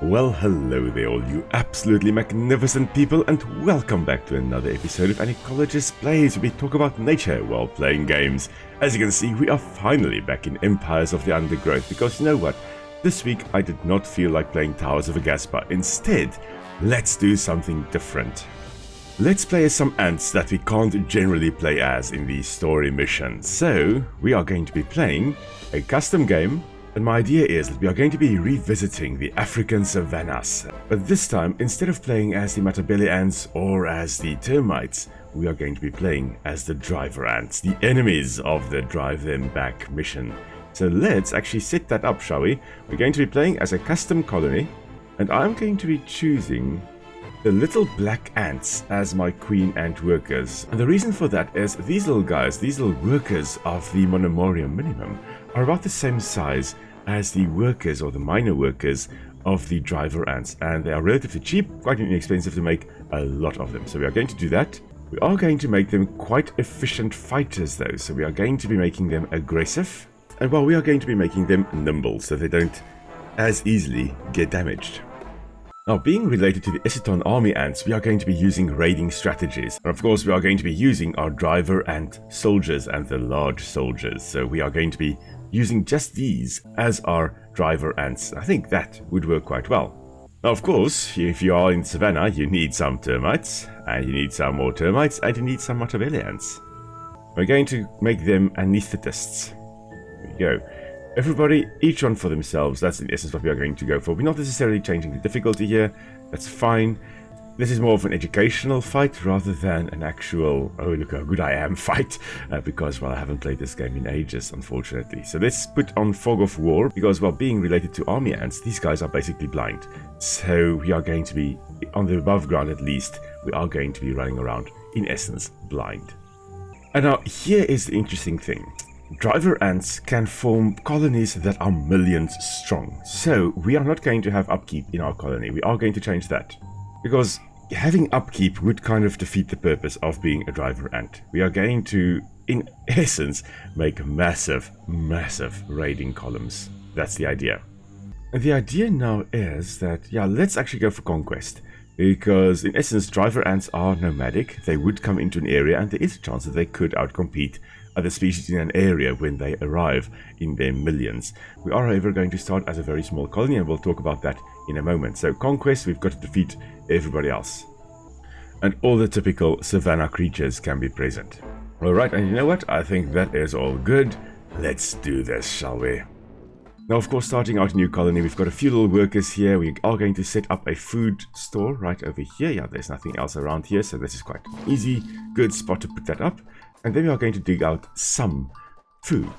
Well, hello there all you absolutely magnificent people, and welcome back to another episode of An Ecologist Plays, where we talk about nature while playing games. As you can see, we are finally back in Empires of the Undergrowth, because you know what? This week I did not feel like playing Towers of Agaspa. Instead, let's do something different. Let's play as some ants that we can't generally play as in the story missions. So, we are going to be playing a custom game. And my idea is that we are going to be revisiting the African savannas. But this time, instead of playing as the Matabele Ants or as the termites, we are going to be playing as the driver ants, the enemies of the Drive Them Back mission. So let's actually set that up, shall we? We're going to be playing as a custom colony, and I'm going to be choosing the little black ants as my queen ant workers. And the reason for that is these little guys, these little workers of the monomorium minimum, are about the same size as the workers or the minor workers of the driver ants, and they are relatively cheap, quite inexpensive to make a lot of them. So we are going to do that. We are going to make them quite efficient fighters though, so we are going to be making them aggressive, and well, we are going to be making them nimble so they don't as easily get damaged. Now, being related to the Eciton army ants, we are going to be using raiding strategies. And of course, we are going to be using our driver ant soldiers and the large soldiers. So we are going to be using just these as our driver ants. I think that would work quite well. Now, of course, if you are in Savannah, you need some termites, and you need some more termites, and you need some Matabele ants. We're going to make them anesthetists. There we go. Everybody, each one for themselves. That's in essence what we are going to go for. We're not necessarily changing the difficulty here. That's fine. This is more of an educational fight rather than an actual, oh look how good I am fight. Because, well, I haven't played this game in ages, unfortunately. So let's put on Fog of War, because, well, being related to army ants, these guys are basically blind. So we are going to be, on the above ground at least, we are going to be running around, in essence, blind. And now, here is the interesting thing. Driver ants can form colonies that are millions strong. So we are not going to have upkeep in our colony. We are going to change that. Because having upkeep would kind of defeat the purpose of being a driver ant. We are going to, in essence, make massive, massive raiding columns. That's the idea. And the idea now is that, yeah, let's actually go for conquest. Because in essence, driver ants are nomadic. They would come into an area and there is a chance that they could outcompete other species in an area when they arrive in their millions. We are, however, going to start as a very small colony, and we'll talk about that in a moment. So conquest, we've got to defeat everybody else. And all the typical savanna creatures can be present. Alright, and you know what? I think that is all good. Let's do this, shall we? Now, of course, starting out a new colony, we've got a few little workers here. We are going to set up a food store right over here. Yeah, there's nothing else around here, so this is quite an easy, good spot to put that up. And then we are going to dig out some food.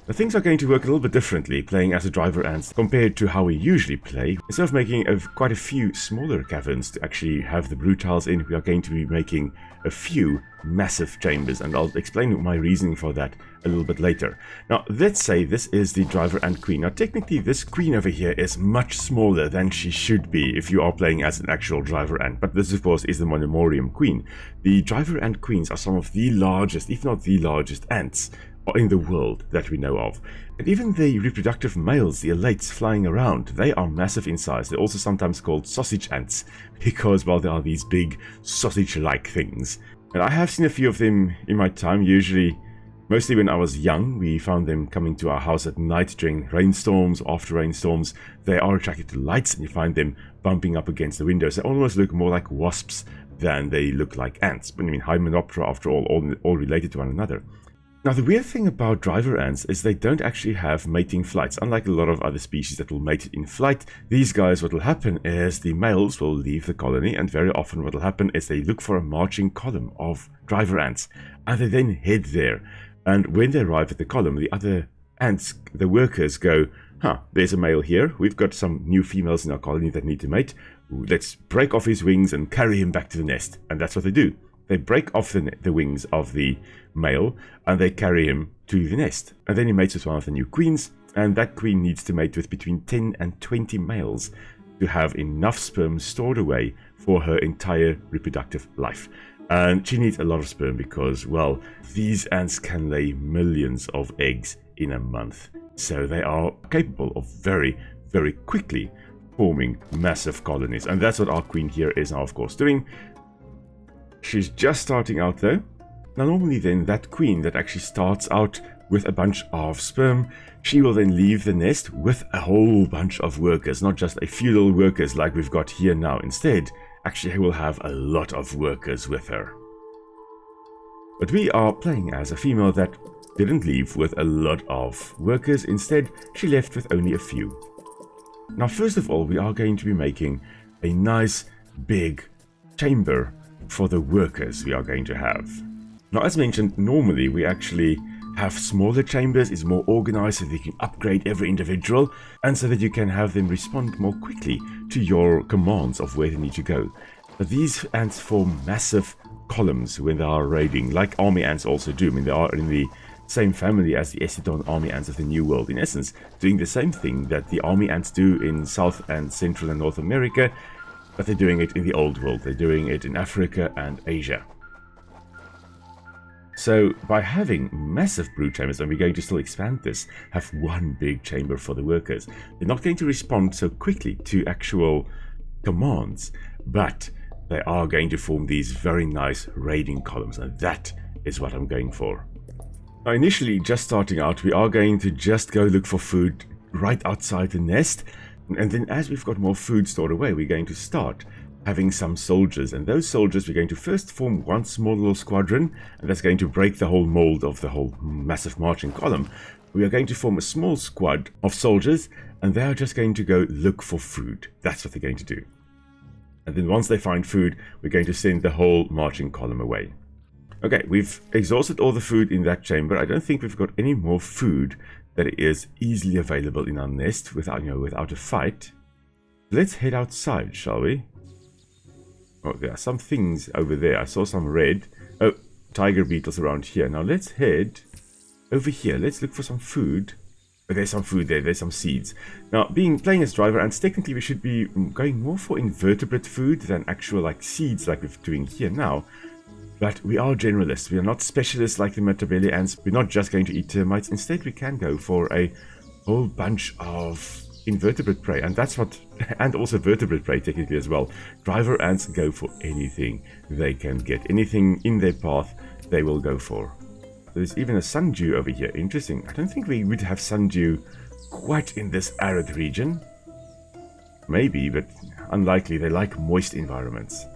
Now, things are going to work a little bit differently playing as a driver ants compared to how we usually play. Instead of making quite a few smaller caverns to actually have the brood tiles in, we are going to be making a few massive chambers, and I'll explain my reasoning for that a little bit later. Now, let's say this is the driver ant queen. Now, technically, this queen over here is much smaller than she should be if you are playing as an actual driver ant, but this, of course, is the monomorium queen. The driver ant queens are some of the largest, if not the largest, ants in the world that we know of. And even the reproductive males, the elates flying around, they are massive in size. They're also sometimes called sausage ants because, well, they are these big sausage-like things. And I have seen a few of them in my time, mostly when I was young. We found them coming to our house at night during rainstorms, after rainstorms. They are attracted to lights, and you find them bumping up against the windows. They almost look more like wasps than they look like ants. But I mean, Hymenoptera, after all related to one another. Now, the weird thing about driver ants is they don't actually have mating flights. Unlike a lot of other species that will mate in flight, these guys, what will happen is the males will leave the colony, and very often what will happen is they look for a marching column of driver ants, and they then head there. And when they arrive at the column, the other ants, the workers, go, there's a male here. We've got some new females in our colony that need to mate. Let's break off his wings and carry him back to the nest. And that's what they do. They break off the wings of the male and they carry him to the nest. And then he mates with one of the new queens, and that queen needs to mate with between 10 and 20 males to have enough sperm stored away for her entire reproductive life. And she needs a lot of sperm because, well, these ants can lay millions of eggs in a month. So they are capable of very, very quickly forming massive colonies. And that's what our queen here is now, of course, doing. She's just starting out though. Now normally then, that queen that actually starts out with a bunch of sperm, she will then leave the nest with a whole bunch of workers, not just a few little workers like we've got here now. Instead, actually she will have a lot of workers with her. But we are playing as a female that didn't leave with a lot of workers. Instead, she left with only a few. Now, first of all, we are going to be making a nice big chamber for the workers we are going to have. Now, as mentioned, normally we actually have smaller chambers. It's more organized so that you can upgrade every individual and so that you can have them respond more quickly to your commands of where they need to go. But these ants form massive columns when they are raiding, like army ants also do. I mean, they are in the same family as the Ecedon army ants of the New World, in essence, doing the same thing that the army ants do in South and Central and North America, but they're doing it in the Old World. They're doing it in Africa and Asia. So by having massive brood chambers, and we're going to still expand this, have one big chamber for the workers, they're not going to respond so quickly to actual commands, but they are going to form these very nice raiding columns, and that is what I'm going for. Now, initially, just starting out, we are going to just go look for food right outside the nest, and then as we've got more food stored away, we're going to start having some soldiers, and those soldiers we're going to first form one small little squadron, and that's going to break the whole mold of the whole massive marching column. We are going to form a small squad of soldiers, and they are just going to go look for food. That's what they're going to do. And then once they find food, we're going to send the whole marching column away. Okay, we've exhausted all the food in that chamber. I don't think we've got any more food that is easily available in our nest without, without a fight. Let's head outside, shall we? Oh, there are some things over there. I saw some red. Oh, tiger beetles around here. Now let's head over here. Let's look for some food. Oh, there's some food there. There's some seeds. Now, playing as driver ants, technically we should be going more for invertebrate food than actual like seeds like we're doing here now. But we are generalists. We are not specialists like the Matabele ants. We're not just going to eat termites. Instead, we can go for a whole bunch of invertebrate prey, and that's what, and also vertebrate prey technically as well. Driver ants go for anything they can get. Anything in their path, they will go for. There's even a sundew over here. Interesting. I don't think we would have sundew quite in this arid region. Maybe, but unlikely. They like moist environments.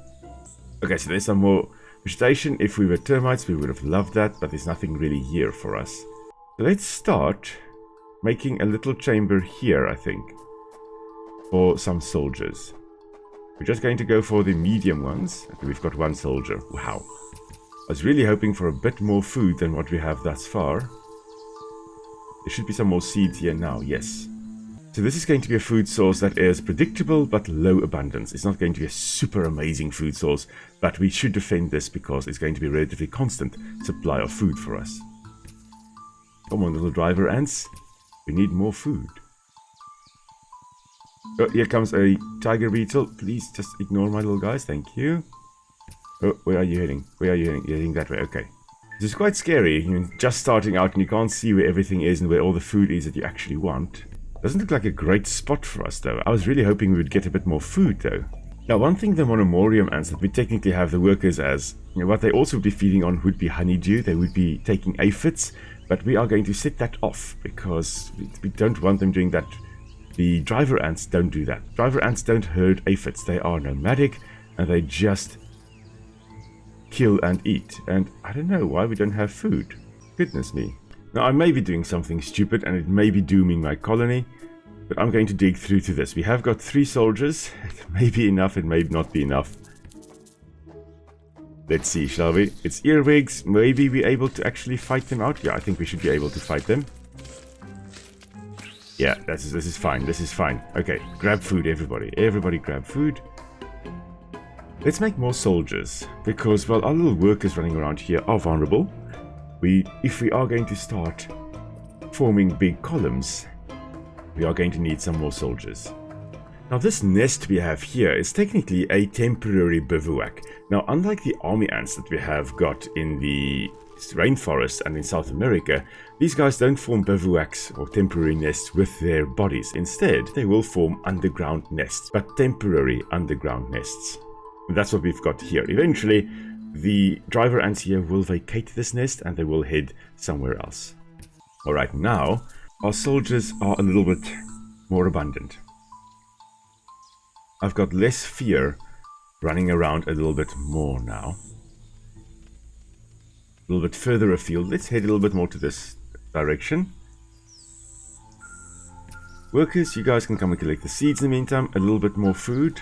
Okay, so there's some more vegetation. If we were termites, we would have loved that, but there's nothing really here for us. So let's start making a little chamber here, I think, for some soldiers. We're just going to go for the medium ones. Okay, we've got one soldier. Wow. I was really hoping for a bit more food than what we have thus far. There should be some more seeds here now, yes. So this is going to be a food source that is predictable but low abundance. It's not going to be a super amazing food source, but we should defend this because it's going to be a relatively constant supply of food for us. Come on, little driver ants. We need more food. Oh, here comes a tiger beetle. Please just ignore my little guys. Thank you. Oh, where are you heading? Where are you heading? You're heading that way. Okay. This is quite scary. You're just starting out and you can't see where everything is and where all the food is that you actually want. Doesn't look like a great spot for us though. I was really hoping we would get a bit more food though. Now, one thing the monomorium ants that we technically have the workers as, what they also would be feeding on would be honeydew. They would be taking aphids. But we are going to set that off because we don't want them doing that. The driver ants don't do that. Driver ants don't herd aphids. They are nomadic and they just kill and eat. And I don't know why we don't have food. Goodness me. Now, I may be doing something stupid and it may be dooming my colony, but I'm going to dig through to this. We have got 3 soldiers. It may be enough, it may not be enough. Let's see, shall we? It's earwigs. Maybe we're able to actually fight them out. Yeah, I think we should be able to fight them. Yeah, this is fine. This is fine. Okay, grab food, everybody. Everybody grab food. Let's make more soldiers. Because, well, our little workers running around here are vulnerable. If we are going to start forming big columns, we are going to need some more soldiers. Now, this nest we have here is technically a temporary bivouac. Now, unlike the army ants that we have got in the rainforests and in South America, these guys don't form bivouacs or temporary nests with their bodies. Instead, they will form underground nests, but temporary underground nests. And that's what we've got here. Eventually, the driver ants here will vacate this nest and they will head somewhere else. Alright, now our soldiers are a little bit more abundant. I've got less fear running around a little bit more now. A little bit further afield. Let's head a little bit more to this direction. Workers, you guys can come and collect the seeds in the meantime. A little bit more food.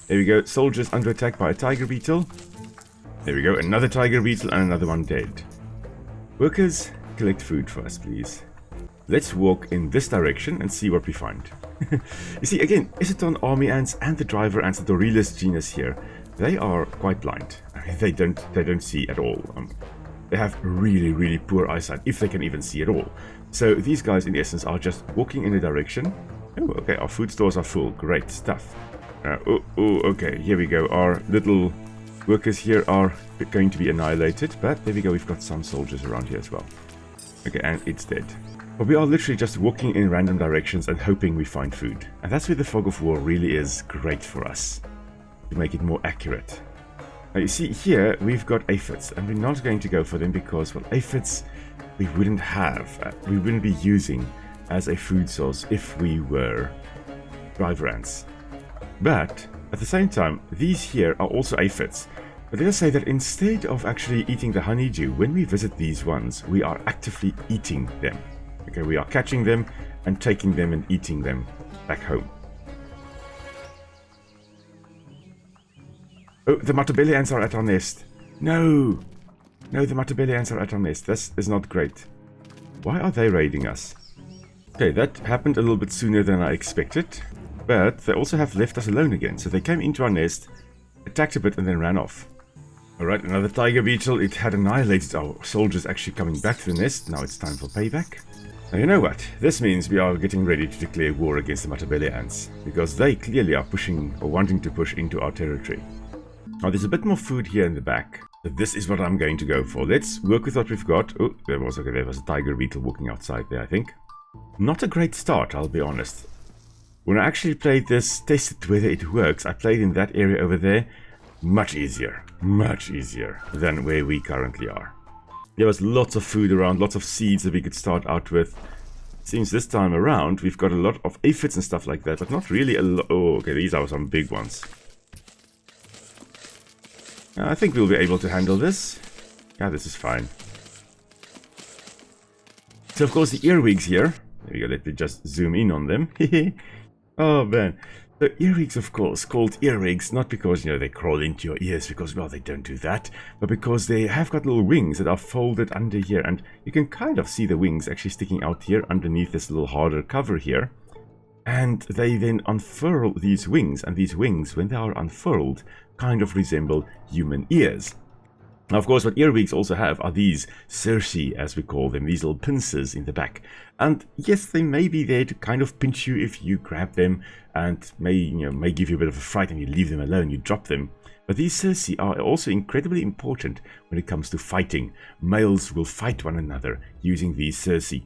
There we go. Soldiers under attack by a tiger beetle. There we go. Another tiger beetle and another one dead. Workers, collect food for us, please. Let's walk in this direction and see what we find. You see, again, Eceton army ants and the driver ants, the Dorylus genus here, they are quite blind. They don't see at all. They have really poor eyesight, if they can even see at all. So these guys, in essence, are just walking in a direction. Oh, okay, our food stores are full. Great stuff. Okay, here we go. Our little workers here are going to be annihilated, but there we go. We've got some soldiers around here as well. Okay, and it's dead. But we are literally just walking in random directions and hoping we find food. And that's where the fog of war really is great for us, to make it more accurate. Now you see here we've got aphids, and we're not going to go for them because, well, aphids we wouldn't be using as a food source if we were driver ants. But at the same time, these here are also aphids. But let us say that instead of actually eating the honeydew, when we visit these ones, we are actively eating them. Okay, we are catching them and taking them and eating them back home. Oh, the Matabele ants are at our nest. No! No, the Matabele ants are at our nest. This is not great. Why are they raiding us? Okay, that happened a little bit sooner than I expected. But they also have left us alone again. So they came into our nest, attacked a bit, and then ran off. Alright, another tiger beetle. It had annihilated our soldiers actually coming back to the nest. Now it's time for payback. Now you know what? This means we are getting ready to declare war against the Matabele ants. Because they clearly are pushing or wanting to push into our territory. Now there's a bit more food here in the back. So this is what I'm going to go for. Let's work with what we've got. Oh, there was a tiger beetle walking outside there, I think. Not a great start, I'll be honest. When I actually played this, tested whether it works, I played in that area over there. Much easier than where we currently are. There was lots of food around, lots of seeds that we could start out with. Seems this time around we've got a lot of aphids and stuff like that, but not really a lot. Oh, okay, these are some big ones. I think we'll be able to handle this. Yeah, this is fine. So of course the earwigs here. There we go, let me just zoom in on them. Oh man. So earwigs, of course, called earwigs, not because, you know, they crawl into your ears, because, well, they don't do that, but because they have got little wings that are folded under here, and you can kind of see the wings actually sticking out here underneath this little harder cover here. And they then unfurl these wings, and these wings, when they are unfurled, kind of resemble human ears. Now, of course, what earwigs also have are these cerci, as we call them, these little pincers in the back. And yes, they may be there to kind of pinch you if you grab them, and may give you a bit of a fright and you leave them alone, you drop them. But these cerci are also incredibly important when it comes to fighting. Males will fight one another using these cerci.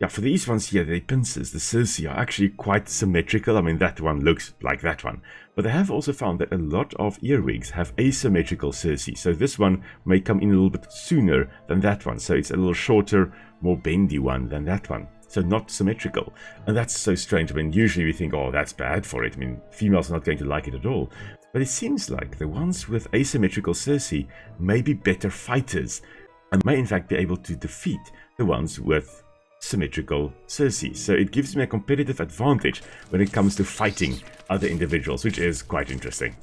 Yeah, for these ones here, the pincers, the cerci, are actually quite symmetrical. I mean, that one looks like that one. But they have also found that a lot of earwigs have asymmetrical cerci. So this one may come in a little bit sooner than that one. So it's a little shorter, more bendy one than that one. So not symmetrical. And that's so strange. I mean, usually we think, oh, that's bad for it. I mean, females are not going to like it at all. But it seems like the ones with asymmetrical cerci may be better fighters and may in fact be able to defeat the ones with symmetrical cerci. So it gives me a competitive advantage when it comes to fighting other individuals, which is quite interesting.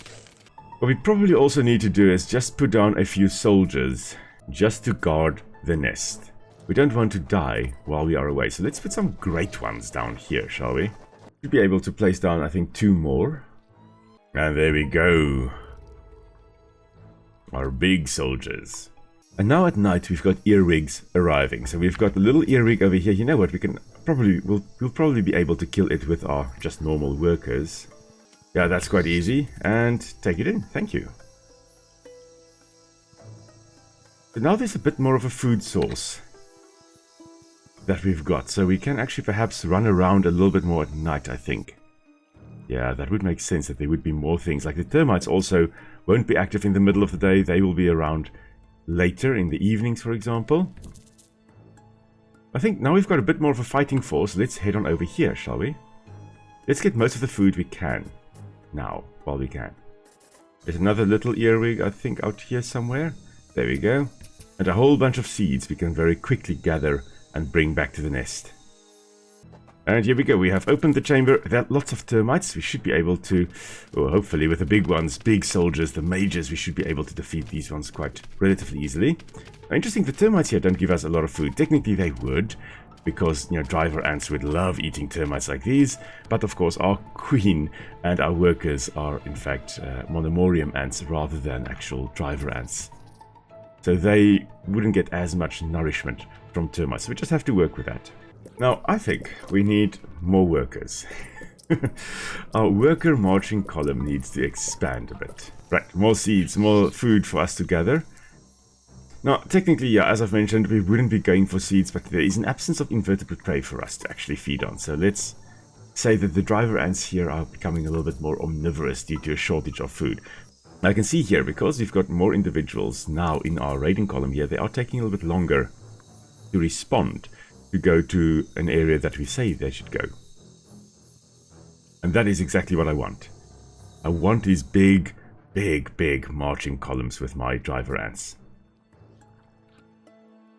What we probably also need to do is just put down a few soldiers just to guard the nest. We don't want to die while we are away, so let's put some great ones down here, shall we? Should be able to place down, I think, 2 more. And there we go. Our big soldiers. And now at night we've got earwigs arriving. So we've got a little earwig over here. You know what? We'll probably be able to kill it with our just normal workers. Yeah, that's quite easy. And take it in. Thank you. So now there's a bit more of a food source that we've got. So we can actually perhaps run around a little bit more at night, I think. Yeah, that would make sense that there would be more things. Like the termites also won't be active in the middle of the day. They will be around later in the evenings, for example. I think now we've got a bit more of a fighting force. Let's head on over here, shall we? Let's get most of the food we can now, while we can. There's another little earwig, I think, out here somewhere. There we go. And a whole bunch of seeds we can very quickly gather and bring back to the nest. And here we go, we have opened the chamber. There are lots of termites. We should be able to, or hopefully with the big ones, big soldiers, the majors, we should be able to defeat these ones quite relatively easily. Interesting, the termites here don't give us a lot of food. Technically they would, because, you know, driver ants would love eating termites like these. But of course our queen and our workers are in fact monomorium ants rather than actual driver ants. So they wouldn't get as much nourishment from termites. So we just have to work with that. Now, I think we need more workers. Our worker marching column needs to expand a bit. Right, more seeds, more food for us to gather. Now, technically, yeah, as I've mentioned, we wouldn't be going for seeds, but there is an absence of invertebrate prey for us to actually feed on. So let's say that the driver ants here are becoming a little bit more omnivorous due to a shortage of food. Now, I can see here, because we've got more individuals now in our raiding column here, they are taking a little bit longer to respond, to go to an area that we say they should go. And that is exactly what I want. I want these big marching columns with my driver ants.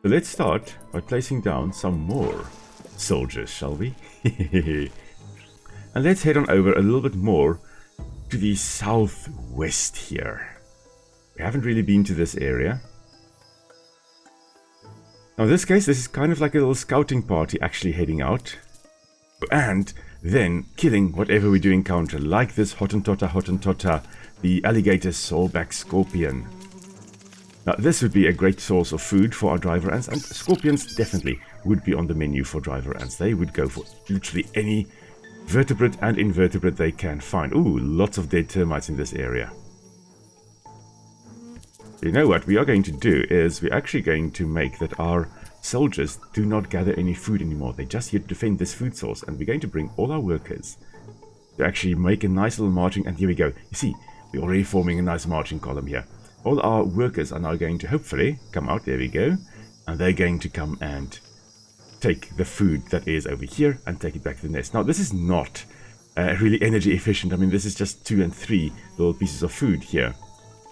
So let's start by placing down some more soldiers, shall we? And let's head on over a little bit more to the southwest here. We haven't really been to this area. Now in this case, this is kind of like a little scouting party actually heading out. And then killing whatever we do encounter, like this Hottentotta, the alligator sawback scorpion. Now this would be a great source of food for our driver ants, and scorpions definitely would be on the menu for driver ants. They would go for literally any vertebrate and invertebrate they can find. Ooh, lots of dead termites in this area. You know what we are going to do is we're actually going to make that our soldiers do not gather any food anymore. They're just here to defend this food source, and we're going to bring all our workers to actually make a nice little marching. And here we go. You see, we're already forming a nice marching column here. All our workers are now going to hopefully come out. There we go. And they're going to come and take the food that is over here and take it back to the nest. Now, this is not really energy efficient. I mean, this is just 2 and 3 little pieces of food here.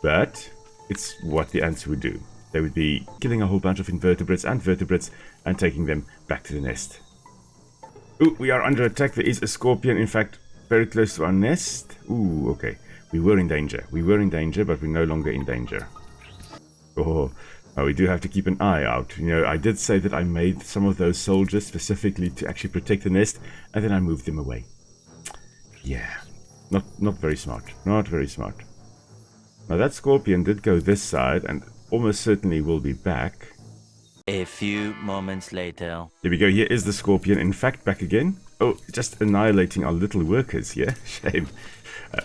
But it's what the ants would do. They would be killing a whole bunch of invertebrates and vertebrates and taking them back to the nest. Ooh, we are under attack. There is a scorpion, in fact, very close to our nest. Ooh, okay. We were in danger. We were in danger, but we're no longer in danger. Oh, we do have to keep an eye out. You know, I did say that I made some of those soldiers specifically to actually protect the nest, and then I moved them away. Yeah, not very smart. Not very smart. Now that scorpion did go this side and almost certainly will be back. A few moments later. Here we go, here is the scorpion, in fact back again. Oh, just annihilating our little workers here. Shame.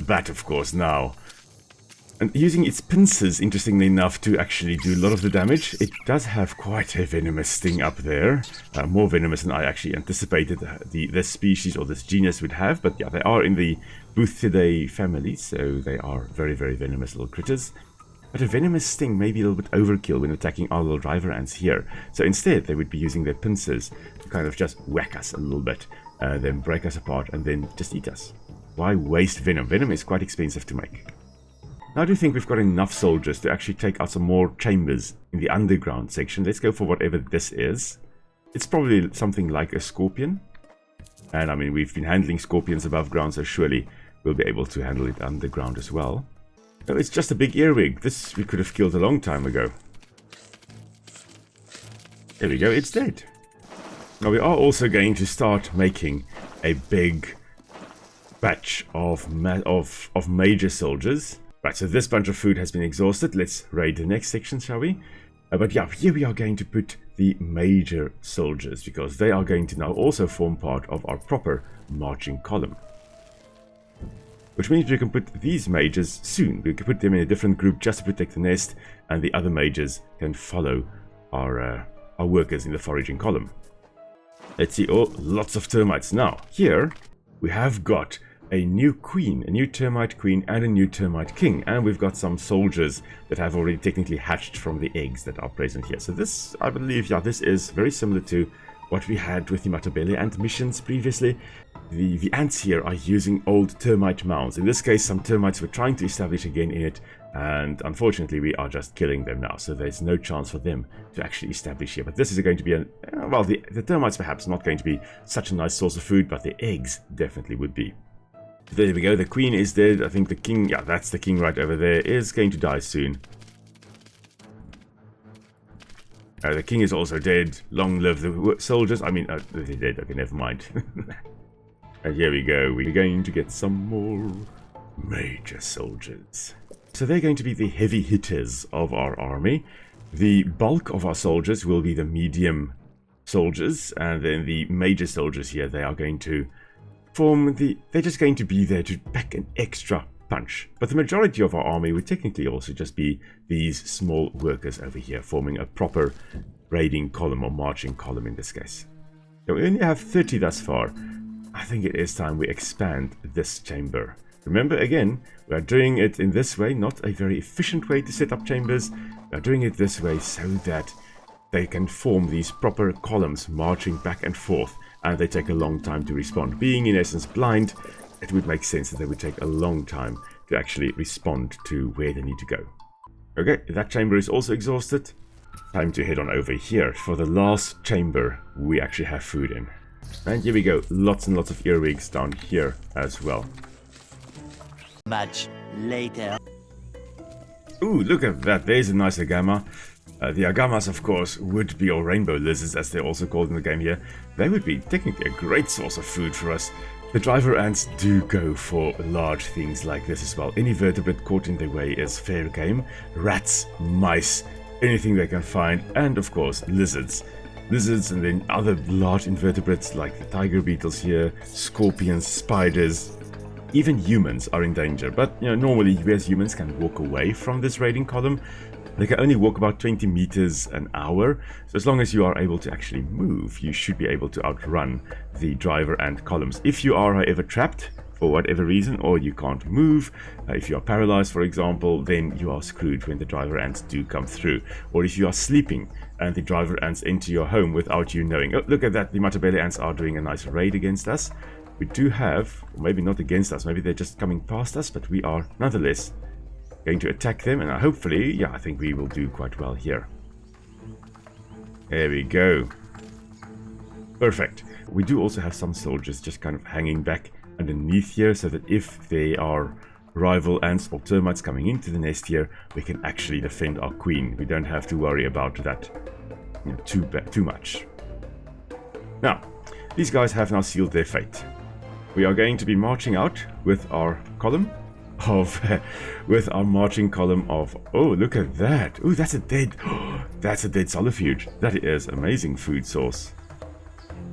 Bat, of course, now. And using its pincers, interestingly enough, to actually do a lot of the damage. It does have quite a venomous sting up there. More venomous than I actually anticipated this species or this genus would have. But yeah, they are in the Buthidae family, so they are very, very venomous little critters. But a venomous sting may be a little bit overkill when attacking our little driver ants here. So instead, they would be using their pincers to kind of just whack us a little bit, then break us apart, and then just eat us. Why waste venom? Venom is quite expensive to make. Now I do think we've got enough soldiers to actually take out some more chambers in the underground section. Let's go for whatever this is. It's probably something like a scorpion. And I mean, we've been handling scorpions above ground, so surely we'll be able to handle it underground as well. No, it's just a big earwig. This we could have killed a long time ago. There we go, it's dead. Now we are also going to start making a big batch of major soldiers. Right, so this bunch of food has been exhausted. Let's raid the next section, shall we? But yeah, here we are going to put the major soldiers, because they are going to now also form part of our proper marching column. which means we can put these mages soon. We can put them in a different group just to protect the nest, and the other mages can follow our workers in the foraging column. Let's see. Oh, lots of termites. Now, here we have got a new queen, a new termite queen, and a new termite king. And we've got some soldiers that have already technically hatched from the eggs that are present here. So this, I believe, yeah, this is very similar to what we had with the Matabele Ant missions previously. The ants here are using old termite mounds. In this case, some termites were trying to establish again in it, and unfortunately we are just killing them now, so there's no chance for them to actually establish here. But this is going to be well, the termites perhaps not going to be such a nice source of food, but the eggs definitely would be. There we go, the queen is dead. I think the king, yeah, that's the king right over there, is going to die soon. The king is also dead. Long live the soldiers. I mean, they're dead. Okay, never mind. And here we go. We're going to get some more major soldiers. So they're going to be the heavy hitters of our army. The bulk of our soldiers will be the medium soldiers. And then the major soldiers here, they are going to form they're just going to be there to pack an extra punch. But the majority of our army would technically also just be these small workers over here, forming a proper raiding column or marching column in this case. So we only have 30 thus far. I think it is time we expand this chamber. Remember, again, we are doing it in this way, not a very efficient way to set up chambers. We are doing it this way so that they can form these proper columns marching back and forth, and they take a long time to respond. Being in essence blind, it would make sense that they would take a long time to actually respond to where they need to go. Okay, that chamber is also exhausted. Time to head on over here for the last chamber we actually have food in. And here we go, lots and lots of earwigs down here as well. Much later. Ooh, look at that, there's a nice agama. The agamas, of course, would be, or rainbow lizards as they're also called in the game here. They would be technically a great source of food for us. The driver ants do go for large things like this as well. Any vertebrate caught in their way is fair game. Rats, mice, anything they can find, and of course lizards. Lizards and then other large invertebrates like the tiger beetles here, scorpions, spiders. Even humans are in danger, but you know, normally we as humans can walk away from this raiding column. They can only walk about 20 meters an hour, so as long as you are able to actually move, you should be able to outrun the driver ant columns. If you are, however, trapped for whatever reason, or you can't move, if you are paralyzed, for example, then you are screwed when the driver ants do come through. Or if you are sleeping and the driver ants enter your home without you knowing. Oh, look at that, the Matabele ants are doing a nice raid against us. We do have, or maybe not against us, maybe they're just coming past us, but we are nonetheless going to attack them, and hopefully, yeah, I think we will do quite well here. There we go. Perfect. We do also have some soldiers just kind of hanging back underneath here, so that if they are rival ants or termites coming into the nest here, we can actually defend our queen. We don't have to worry about that, you know, too much. Now, these guys have now sealed their fate. We are going to be marching out with our column of with our marching column of, oh, look at that. Oh, that's a dead solifuge. That is amazing food source.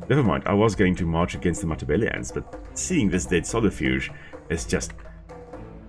Never mind, I was going to march against the Matabele ants, but seeing this dead solifuge is just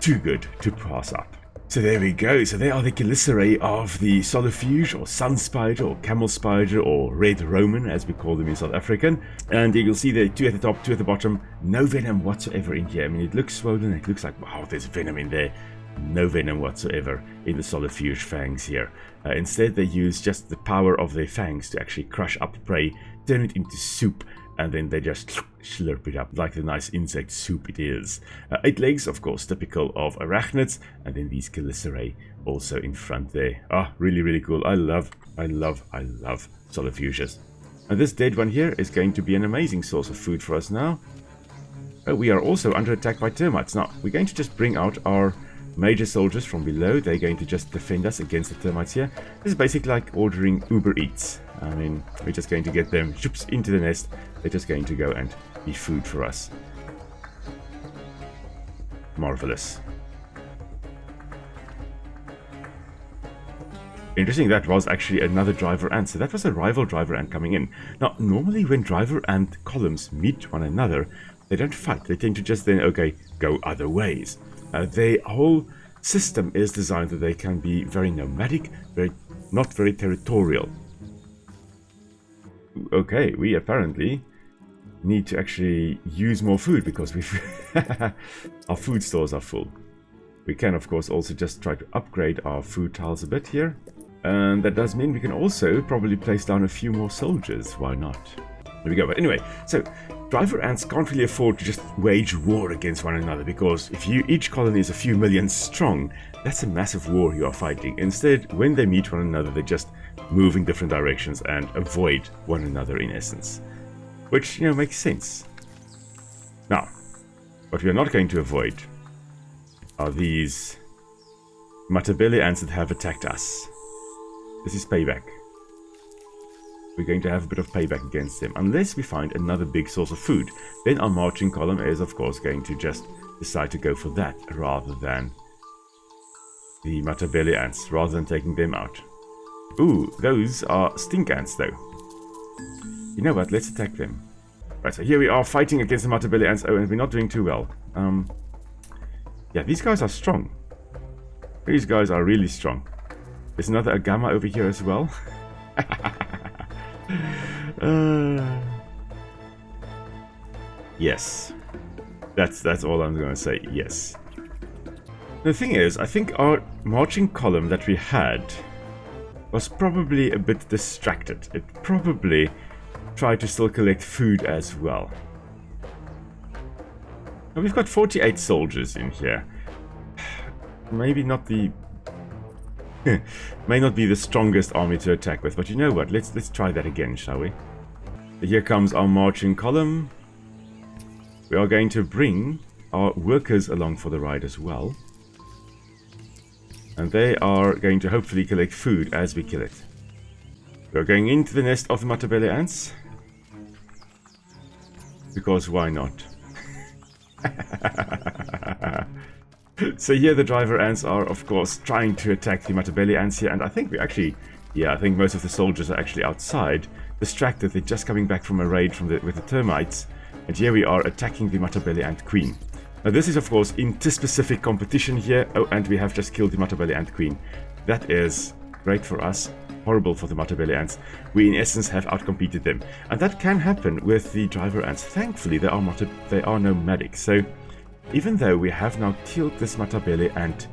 too good to pass up. So there we go. So they are the chelicerae of the solifuge, or sun spider, or camel spider, or red Roman, as we call them in South African. And you'll see there, 2 at the top, 2 at the bottom. No venom whatsoever in here. I mean, it looks swollen. It looks like, wow, there's venom in there. No venom whatsoever in the solifuge fangs here. Instead, they use just the power of their fangs to actually crush up prey, turn it into soup, and then they just slurp it up like the nice insect soup it is. 8 legs, of course, typical of arachnids, and then these chelicerae also in front there. Ah, really, really cool. I love solifuges. And this dead one here is going to be an amazing source of food for us now. We are also under attack by termites. Now, we're going to just bring out our major soldiers from below. They're going to just defend us against the termites here. This is basically like ordering Uber Eats. I mean, we're just going to get them into the nest. They're just going to go and be food for us. Marvelous. Interesting, that was actually another driver ant. So that was a rival driver ant coming in. Now, normally when driver ant columns meet one another, They don't fight. They tend to just then, okay, go other ways. Their whole system is designed that they can be very nomadic, not very territorial. Okay, we apparently need to actually use more food because our food stores are full. We can, of course, also just try to upgrade our food tiles a bit here. And that does mean we can also probably place down a few more soldiers. Why not? There we go. But anyway, so driver ants can't really afford to just wage war against one another, because if each colony is a few million strong, that's a massive war you are fighting. Instead, when they meet one another, they just move in different directions and avoid one another in essence. Which, you know, makes sense. Now, what we are not going to avoid are these Matabele ants that have attacked us. This is payback. We're going to have a bit of payback against them. Unless we find another big source of food. Then our marching column is, of course, going to just decide to go for that rather than the Matabele ants, rather than taking them out. Ooh, those are stink ants, though. You know what? Let's attack them. Right, so here we are fighting against the Matabele ants. Oh, and we're not doing too well. Yeah, these guys are strong. These guys are really strong. There's another Agama over here as well. Yes. That's all I'm going to say. Yes. The thing is, I think our marching column that we had was probably a bit distracted. It probably tried to still collect food as well. Now we've got 48 soldiers in here. Maybe not the... may not be the strongest army to attack with, but you know what? Let's try that again, shall we? Here comes our marching column. We are going to bring our workers along for the ride as well. And they are going to hopefully collect food as we kill it. We are going into the nest of the Matabele ants. Because why not? So here the driver ants are, of course, trying to attack the Matabele ants here. And I think we actually... yeah, I think most of the soldiers are actually outside, distracted. They're just coming back from a raid with the termites. And here we are attacking the Matabele ant queen. Now this is, of course, inter-specific competition here. Oh, and we have just killed the Matabele ant queen. That is great for us. Horrible for the Matabele ants. We, in essence, have outcompeted them. And that can happen with the driver ants. Thankfully, they are nomadic. So... even though we have now killed this Matabele ant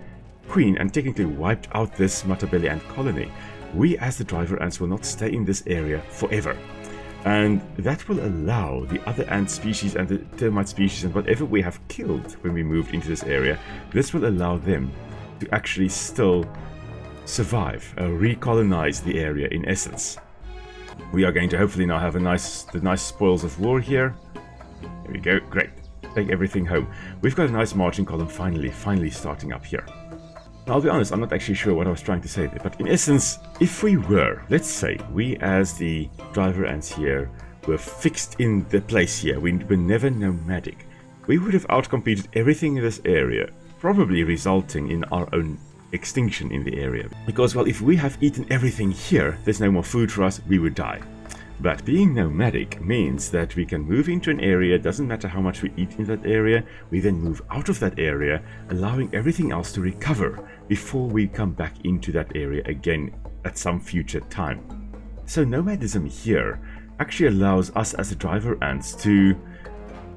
queen and technically wiped out this Matabele ant colony, we as the driver ants will not stay in this area forever. And that will allow the other ant species and the termite species and whatever we have killed when we moved into this area, this will allow them to actually still survive, recolonize the area in essence. We are going to hopefully now have the nice spoils of war here. There we go, great. Take everything home. We've got a nice marching column finally starting up here. Now, I'll be honest, I'm not actually sure what I was trying to say there, but in essence, if we were, let's say, we as the driver ants here were fixed in the place here, we were never nomadic, we would have outcompeted everything in this area, probably resulting in our own extinction in the area. Because, well, if we have eaten everything here, there's no more food for us, we would die. But being nomadic means that we can move into an area, doesn't matter how much we eat in that area, we then move out of that area, allowing everything else to recover before we come back into that area again at some future time. So nomadism here actually allows us as the driver ants to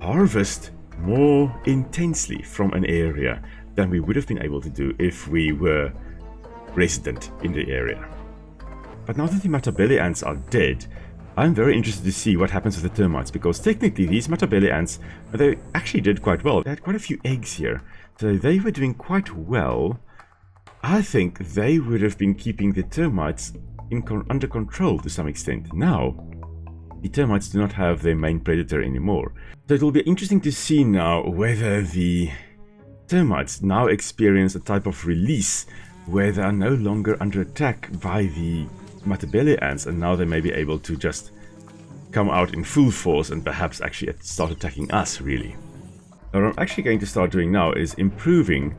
harvest more intensely from an area than we would have been able to do if we were resident in the area. But now that the Matabele ants are dead, I'm very interested to see what happens with the termites, because technically these Matabele ants, they actually did quite well. They had quite a few eggs here, so they were doing quite well. I think they would have been keeping the termites under control to some extent. Now, the termites do not have their main predator anymore. So it will be interesting to see now whether the termites now experience a type of release where they are no longer under attack by the Matabele ants, and now they may be able to just come out in full force and perhaps actually start attacking us, really. Now, what I'm actually going to start doing now is improving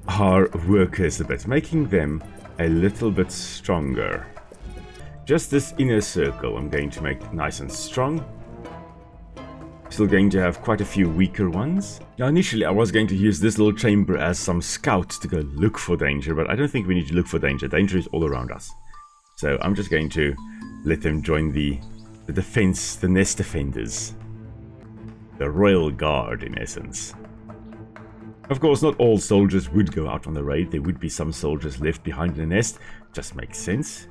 our workers a bit, making them a little bit stronger. Just this inner circle I'm going to make nice and strong. Still going to have quite a few weaker ones. Now initially I was going to use this little chamber as some scouts to go look for danger, but I don't think we need to look for danger. Danger is all around us. So I'm just going to let them join the defense, the nest defenders. The Royal Guard in essence. Of course, not all soldiers would go out on the raid. There would be some soldiers left behind in the nest. Just makes sense.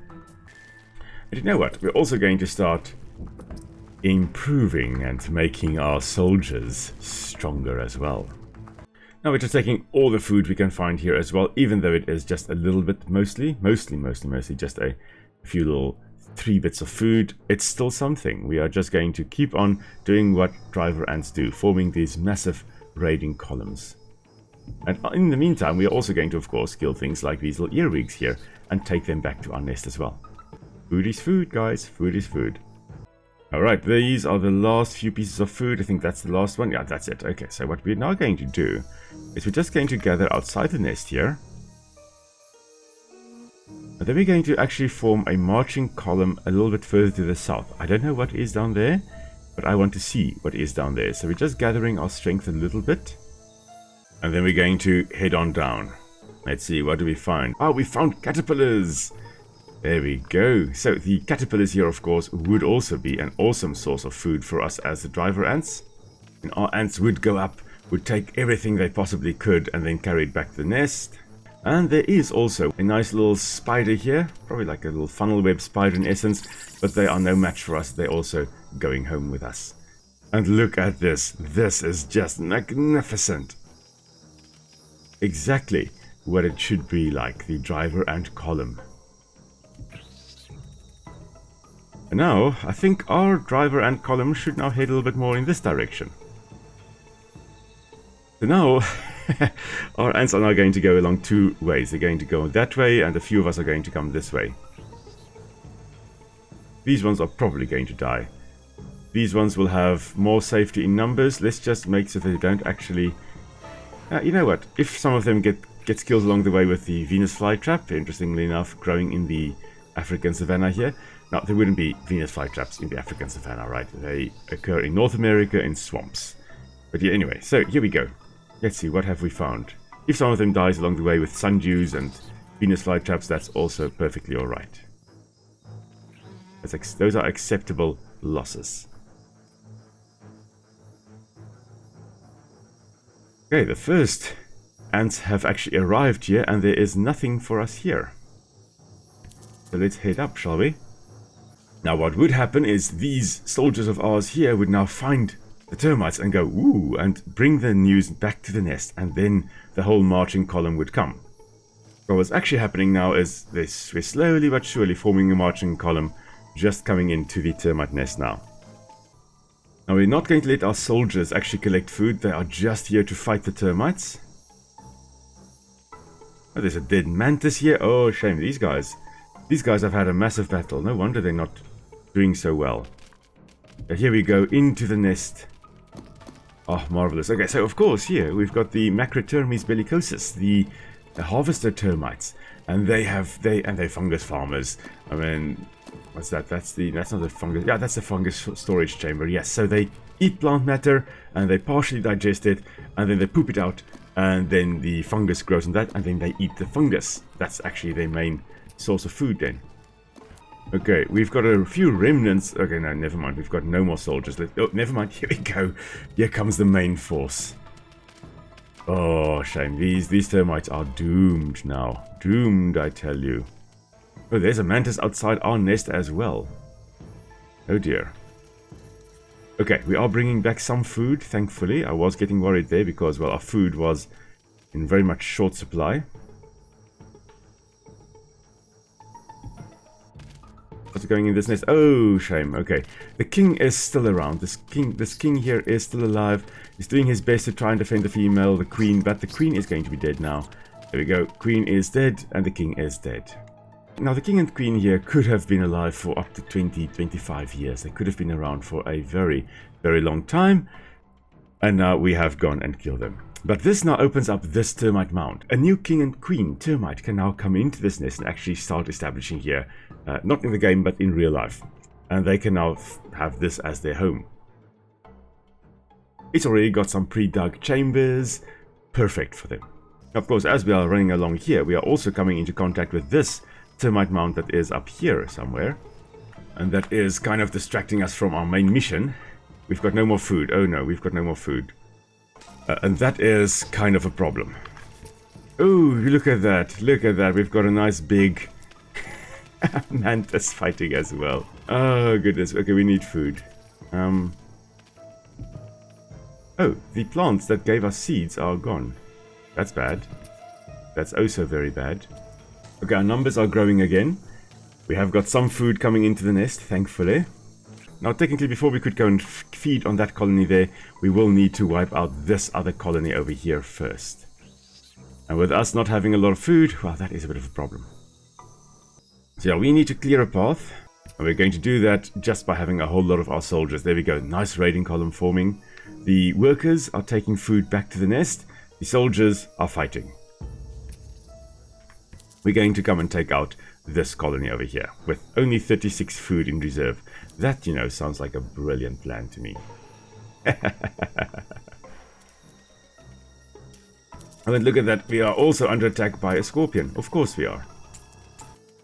And you know what? We're also going to start improving and making our soldiers stronger as well. Now we're just taking all the food we can find here as well, even though it is just a little bit, mostly just a few little 3 bits of food. It's still something. We are just going to keep on doing what driver ants do, forming these massive raiding columns. And in the meantime, we are also going to, of course, kill things like these little earwigs here and take them back to our nest as well. Food is food, guys. Food is food. Alright, these are the last few pieces of food. I think that's the last one. Yeah, that's it. Okay, so what we're now going to do is we're just going to gather outside the nest here. And then we're going to actually form a marching column a little bit further to the south. I don't know what is down there, but I want to see what is down there. So we're just gathering our strength a little bit. And then we're going to head on down. Let's see, what do we find? Oh, we found caterpillars! There we go. So the caterpillars here, of course, would also be an awesome source of food for us as the driver ants. And our ants would go up, would take everything they possibly could, and then carry it back to the nest. And there is also a nice little spider here, probably like a little funnel web spider in essence, but they are no match for us. They're also going home with us. And look at this. This is just magnificent. Exactly what it should be like, the driver ant column. And now, I think our driver ant column should now head a little bit more in this direction. So now, our ants are now going to go along 2 ways. They're going to go that way, and a few of us are going to come this way. These ones are probably going to die. These ones will have more safety in numbers. Let's just make so they don't actually... you know what? If some of them gets killed along the way with the Venus flytrap, interestingly enough, growing in the African savanna here. Now, there wouldn't be Venus flytraps in the African savanna, right? They occur in North America in swamps. But yeah, anyway, so here we go. Let's see, what have we found? If some of them dies along the way with sundews and Venus flytraps, that's also perfectly alright. Those are acceptable losses. Okay, the first ants have actually arrived here, and there is nothing for us here. So let's head up, shall we? Now what would happen is these soldiers of ours here would now find the termites and go, ooh, and bring the news back to the nest, and then the whole marching column would come. But what's actually happening now is this, we're slowly but surely forming a marching column just coming into the termite nest now. Now we're not going to let our soldiers actually collect food, they are just here to fight the termites. Oh, there's a dead mantis here. Oh, shame, these guys have had a massive battle. No wonder they're not doing so well. But here we go into the nest. Oh, marvelous. Okay, so of course here we've got the Macrotermes bellicosus, the harvester termites, and they're fungus farmers. I mean, what's that? That's not the fungus. Yeah, that's the fungus storage chamber. Yes, so they eat plant matter and they partially digest it, and then they poop it out, and then the fungus grows in that, and then they eat the fungus. That's actually their main source of food then. Okay, we've got a few remnants. Okay, no, never mind. We've got no more soldiers. Oh, never mind. Here we go. Here comes the main force. Oh, shame. These termites are doomed now. Doomed, I tell you. Oh, there's a mantis outside our nest as well. Oh dear. Okay, we are bringing back some food, thankfully. I was getting worried there because, well, our food was in very much short supply. What's going in this nest? Oh, shame. Okay, the king is still around. This king here is still alive. He's doing his best to try and defend the female, the queen, but the queen is going to be dead now. There we go. Queen is dead, and the king is dead. Now, the king and queen here could have been alive for up to 20-25 years. They could have been around for a very, very long time, and now we have gone and killed them. But this now opens up this termite mound. A new king and queen termite can now come into this nest and actually start establishing here. Not in the game, but in real life. And they can now have this as their home. It's already got some pre-dug chambers. Perfect for them. Of course, as we are running along here, we are also coming into contact with this termite mound that is up here somewhere. And that is kind of distracting us from our main mission. We've got no more food. Oh no, we've got no more food. And that is kind of a problem. Oh, look at that. Look at that. We've got a nice big mantis fighting as well. Oh goodness. Okay, we need food. Oh, the plants that gave us seeds are gone. That's bad. That's also very bad. Okay, our numbers are growing again. We have got some food coming into the nest, thankfully. Now, technically, before we could go and feed on that colony there, we will need to wipe out this other colony over here first. And with us not having a lot of food, well, that is a bit of a problem. So yeah, we need to clear a path. And we're going to do that just by having a whole lot of our soldiers. There we go, nice raiding column forming. The workers are taking food back to the nest. The soldiers are fighting. We're going to come and take out this colony over here with only 36 food in reserve. That, you know, sounds like a brilliant plan to me. And then look at that, we are also under attack by a scorpion. Of course we are.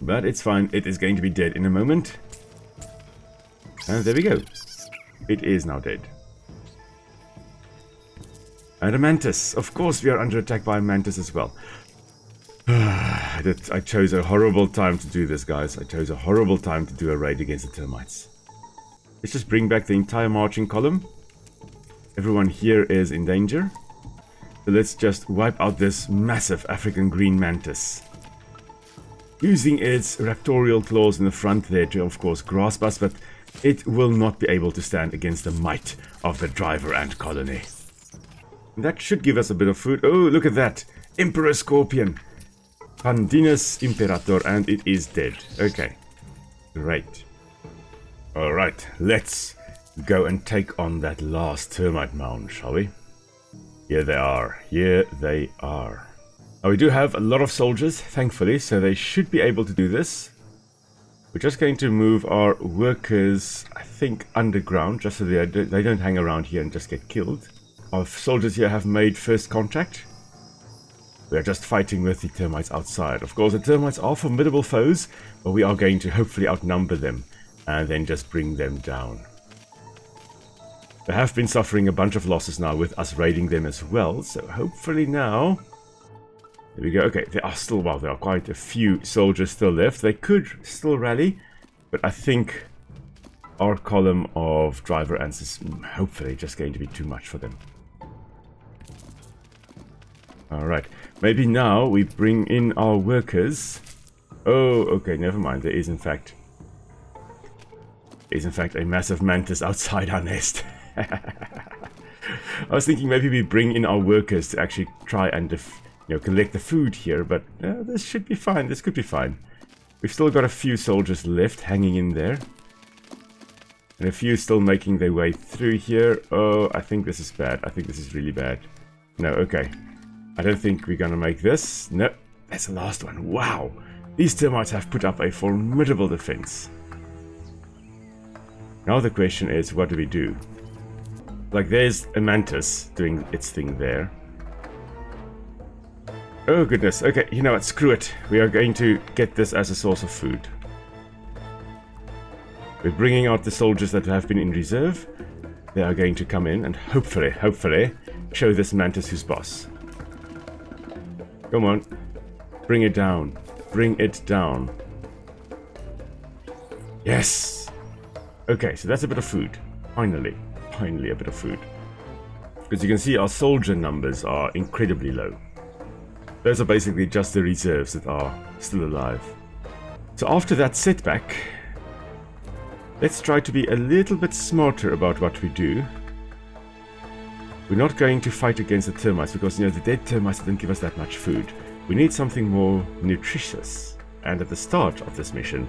But it's fine, it is going to be dead in a moment. And there we go. It is now dead. And a mantis. Of course we are under attack by a mantis as well. I chose a horrible time to do this, guys. I chose a horrible time to do a raid against the termites. Let's just bring back the entire marching column. Everyone here is in danger. So let's just wipe out this massive African green mantis. Using its raptorial claws in the front there to, of course, grasp us, but it will not be able to stand against the might of the driver ant colony. That should give us a bit of food. Oh, look at that! Emperor Scorpion! Pandinus Imperator, and it is dead. Okay. Great. Alright, let's go and take on that last termite mound, shall we? Here they are. Here they are. Now, we do have a lot of soldiers, thankfully, so they should be able to do this. We're just going to move our workers, I think, underground, just so they don't hang around here and just get killed. Our soldiers here have made first contact. We are just fighting with the termites outside. Of course, the termites are formidable foes, but we are going to hopefully outnumber them and then just bring them down. They have been suffering a bunch of losses now with us raiding them as well, so hopefully now... There we go. Okay, there are still, well, there are quite a few soldiers still left. They could still rally, but I think our column of driver ants is hopefully just going to be too much for them. Alright, maybe now we bring in our workers. Oh, okay, never mind. There is in fact a massive mantis outside our nest. I was thinking maybe we bring in our workers to actually try and collect the food here, but this should be fine. This could be fine. We've still got a few soldiers left hanging in there. And a few still making their way through here. Oh, I think this is bad. I think this is really bad. No, okay. I don't think we're gonna make this. No, that's the last one. Wow. These termites have put up a formidable defense. Now the question is, what do we do? Like, there's a mantis doing its thing there. Oh goodness, okay, you know what, screw it. We are going to get this as a source of food. We're bringing out the soldiers that have been in reserve. They are going to come in and hopefully, show this mantis who's boss. Come on, bring it down. Bring it down. Yes! Okay, so that's a bit of food. Finally a bit of food. Because you can see our soldier numbers are incredibly low. Those are basically just the reserves that are still alive. So after that setback, let's try to be a little bit smarter about what we do. We're not going to fight against the termites because, the dead termites didn't give us that much food. We need something more nutritious. And at the start of this mission,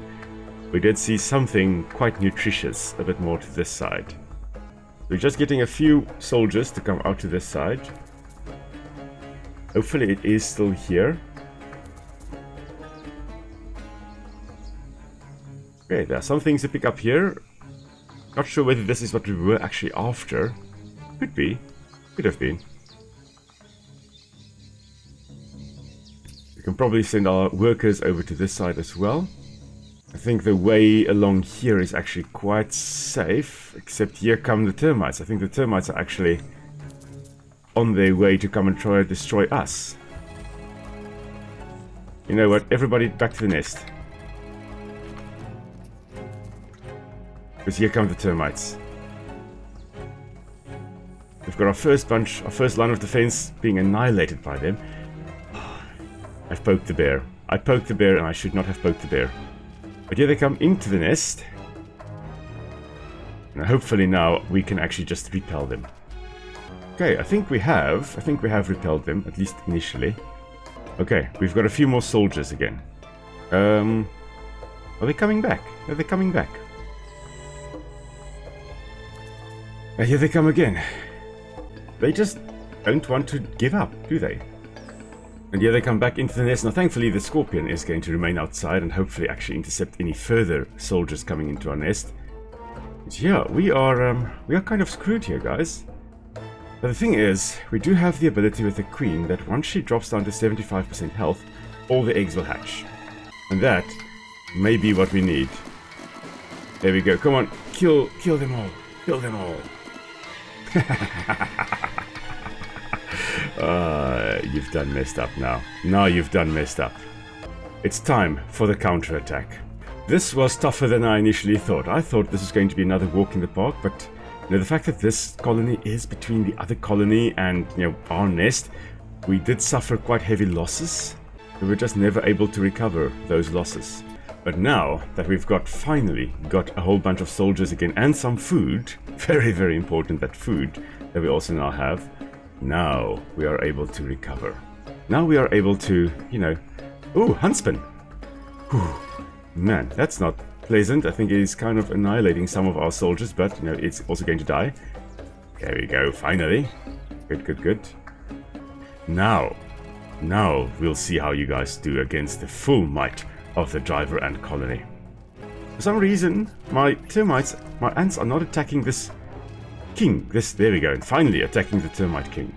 we did see something quite nutritious a bit more to this side. We're just getting a few soldiers to come out to this side. Hopefully it is still here. Okay, there are some things to pick up here. Not sure whether this is what we were actually after. Could be. Could have been. We can probably send our workers over to this side as well. I think the way along here is actually quite safe, except here come the termites. I think the termites are actually on their way to come and try to destroy us. You know what? Everybody back to the nest. Because here come the termites. We've got our first bunch, our first line of defense being annihilated by them. I've poked the bear. I poked the bear and I should not have poked the bear. But here they come into the nest. And hopefully now we can actually just repel them. Okay, I think we have repelled them, at least initially. Okay, we've got a few more soldiers again. Are they coming back? Are they coming back? And here they come again. They just don't want to give up, do they? And here they come back into the nest. Now thankfully the scorpion is going to remain outside and hopefully actually intercept any further soldiers coming into our nest. But yeah, we are kind of screwed here, guys. But the thing is, we do have the ability with the queen that once she drops down to 75% health, all the eggs will hatch. And that may be what we need. There we go. Come on, kill them all. Kill them all. You've done messed up now. Now you've done messed up. It's time for the counterattack. This was tougher than I initially thought. I thought this was going to be another walk in the park, but you know, the fact that this colony is between the other colony and our nest, we did suffer quite heavy losses. We were just never able to recover those losses. But now that we've finally got a whole bunch of soldiers again and some food, very, very important, that food that we also now have, now we are able to recover. Now we are able to, ooh, huntsman. Whew. Man, that's not pleasant. I think it is kind of annihilating some of our soldiers, but, it's also going to die. There we go, finally. Good, good, good. Now we'll see how you guys do against the full might of the driver ant colony. For some reason, my termites, my ants are not attacking this king. There we go, and finally attacking the termite king.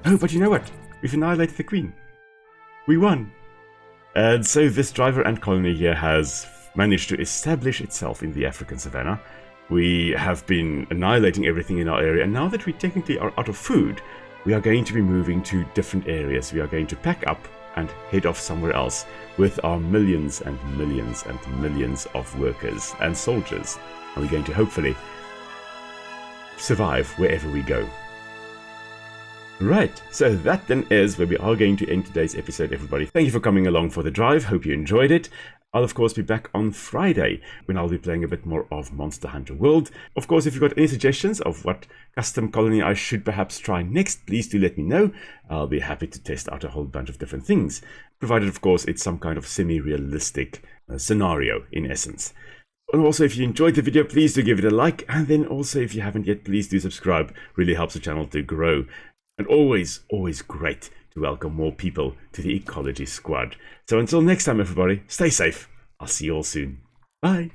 Oh, but you know what? We've annihilated the queen. We won. And so this driver ant colony here has managed to establish itself in the African savanna. We have been annihilating everything in our area, and now that we technically are out of food, we are going to be moving to different areas. We are going to pack up and head off somewhere else with our millions and millions and millions of workers and soldiers. And we're going to hopefully survive wherever we go. Right, so that then is where we are going to end today's episode, everybody. Thank you for coming along for the drive. Hope you enjoyed it. I'll of course be back on Friday when I'll be playing a bit more of Monster Hunter World. Of course, if you've got any suggestions of what custom colony I should perhaps try next, please do let me know. I'll be happy to test out a whole bunch of different things, provided of course it's some kind of semi-realistic scenario in essence. And also, if you enjoyed the video, please do give it a like, and then also if you haven't yet, please do subscribe. Really helps the channel to grow. And always, always great to welcome more people to the Ecology Squad. So until next time, everybody, stay safe. I'll see you all soon. Bye.